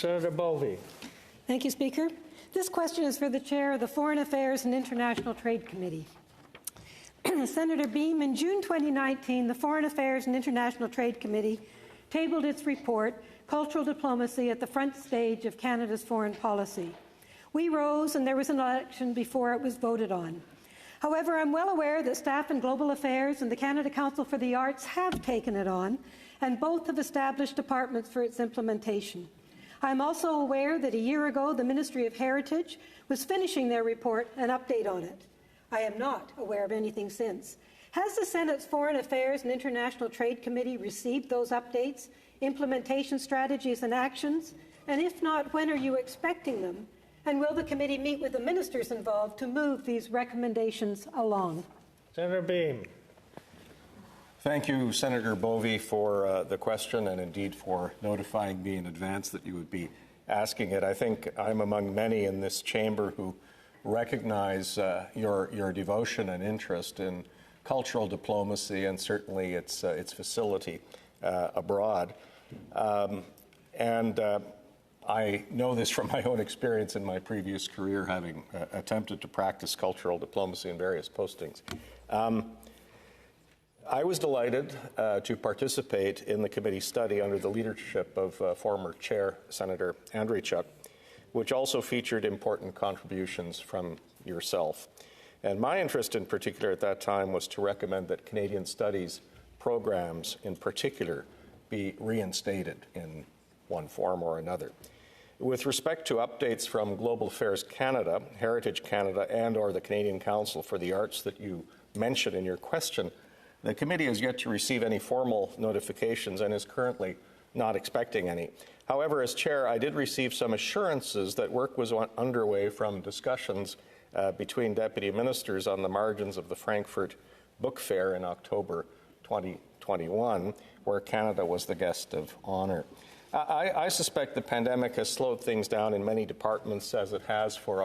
Senator Bovey. Thank you, Speaker. This question is for the Chair of the Foreign Affairs and International Trade Committee. Senator Beam, in June 2019, the Foreign Affairs and International Trade Committee tabled its report, Cultural Diplomacy at the Front Stage of Canada's Foreign Policy. We rose and there was an election before it was voted on. However, I'm well aware that staff in Global Affairs and the Canada Council for the Arts have taken it on, and both have established departments for its implementation. I'm also aware that a year ago the Ministry of Heritage was finishing their report and update on it. I am not aware of anything since. Has the Senate's Foreign Affairs and International Trade Committee received those updates, implementation strategies and actions? And if not, when are you expecting them? And will the committee meet with the ministers involved to move these recommendations along? Senator Beam. Thank you, Senator Bovey, for the question and indeed for notifying me in advance that you would be asking it. I think I'm among many in this chamber who recognize your devotion and interest in cultural diplomacy and certainly its facility abroad. I know this from my own experience in my previous career, having attempted to practice cultural diplomacy in various postings. I was delighted to participate in the committee study under the leadership of former Chair Senator Andreychuk, which also featured important contributions from yourself. And my interest in particular at that time was to recommend that Canadian Studies programs in particular be reinstated in one form or another. With respect to updates from Global Affairs Canada, Heritage Canada, and/or the Canadian Council for the Arts that you mentioned in your question, the committee has yet to receive any formal notifications and is currently not expecting any. However, as chair, I did receive some assurances that work was underway from discussions between deputy ministers on the margins of the Frankfurt Book Fair in October 2021, where Canada was the guest of honor. I suspect the pandemic has slowed things down in many departments, as it has for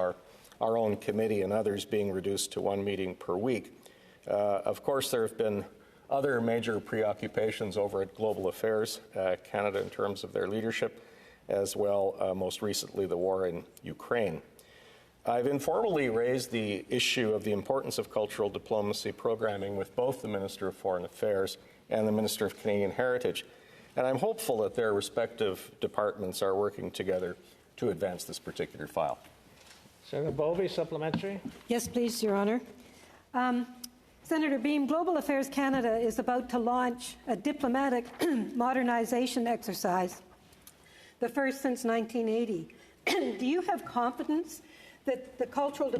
our own committee and others being reduced to one meeting per week. Of course, there have been other major preoccupations over at Global Affairs Canada in terms of their leadership, as well, most recently, the war in Ukraine. I've informally raised the issue of the importance of cultural diplomacy programming with both the Minister of Foreign Affairs and the Minister of Canadian Heritage, and I'm hopeful that their respective departments are working together to advance this particular file. Senator Bovey, supplementary. Yes, please, Your Honour. Senator Beam, Global Affairs Canada is about to launch a diplomatic modernization exercise, the first since 1980. Do you have confidence that cultural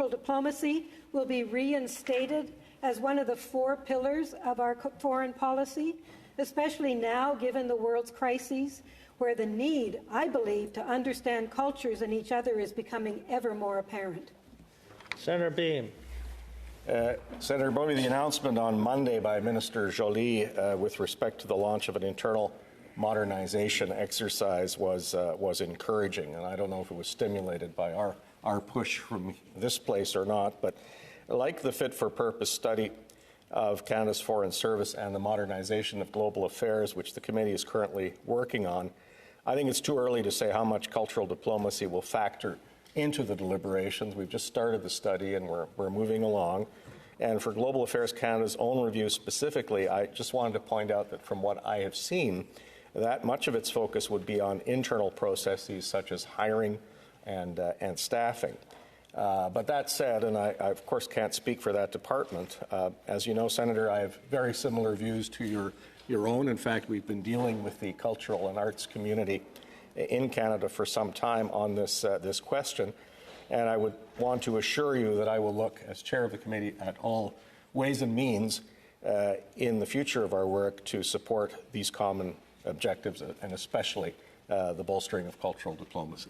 diplomacy will be reinstated as one of the four pillars of our foreign policy, especially now, given the world's crises, where the need, I believe, to understand cultures and each other is becoming ever more apparent? Senator Beam. Senator Bovey, the announcement on Monday by Minister Joly with respect to the launch of an internal modernization exercise was encouraging, and I don't know if it was stimulated by our push from this place or not, but like the fit-for-purpose study of Canada's Foreign Service and the modernization of Global Affairs, which the committee is currently working on, I think it's too early to say how much cultural diplomacy will factor into the deliberations. We've just started the study and we're moving along. And for Global Affairs Canada's own review specifically, I just wanted to point out that from what I have seen, that much of its focus would be on internal processes such as hiring and staffing. But that said, and I of course can't speak for that department, as you know, Senator, I have very similar views to your own. In fact, we've been dealing with the cultural and arts community in Canada for some time on this question, and I would want to assure you that I will look, as chair of the committee, at all ways and means in the future of our work to support these common objectives, and especially the bolstering of cultural diplomacy.